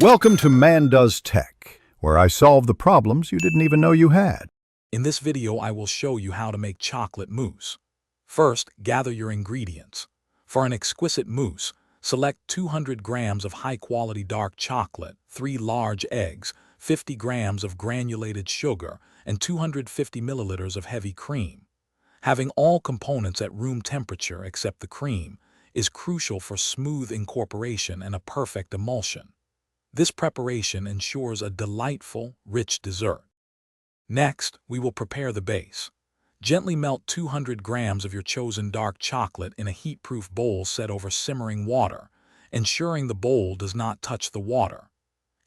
Welcome to Man Does Tech, where I solve the problems you didn't even know you had. In this video, I will show you how to make chocolate mousse. First, gather your ingredients. For an exquisite mousse, select 200 grams of high-quality dark chocolate, 3 large eggs, 50 grams of granulated sugar, and 250 milliliters of heavy cream. Having all components at room temperature except the cream is crucial for smooth incorporation and a perfect emulsion. This preparation ensures a delightful, rich dessert. Next, we will prepare the base. Gently melt 200 grams of your chosen dark chocolate in a heat-proof bowl set over simmering water, ensuring the bowl does not touch the water.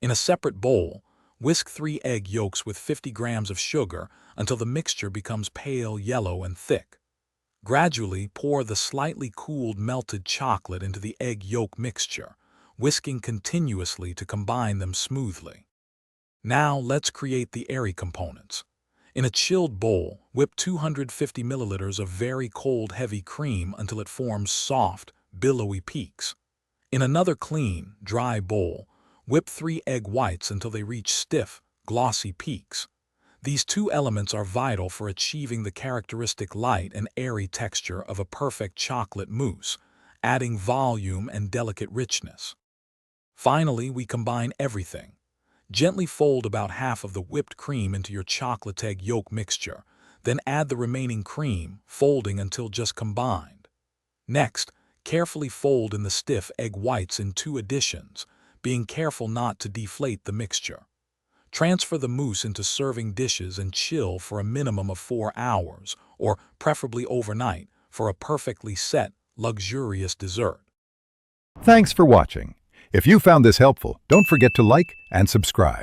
In a separate bowl, whisk 3 egg yolks with 50 grams of sugar until the mixture becomes pale yellow and thick. Gradually pour the slightly cooled melted chocolate into the egg yolk mixture, whisking continuously to combine them smoothly. Now let's create the airy components. In a chilled bowl, whip 250 milliliters of very cold heavy cream until it forms soft, billowy peaks. In another clean, dry bowl, whip 3 egg whites until they reach stiff, glossy peaks. These two elements are vital for achieving the characteristic light and airy texture of a perfect chocolate mousse, adding volume and delicate richness. Finally, we combine everything. Gently fold about half of the whipped cream into your chocolate egg yolk mixture, then add the remaining cream, folding until just combined. Next, carefully fold in the stiff egg whites in 2 additions, being careful not to deflate the mixture. Transfer the mousse into serving dishes and chill for a minimum of 4 hours, or preferably overnight, for a perfectly set, luxurious dessert. Thanks for watching. If you found this helpful, don't forget to like and subscribe.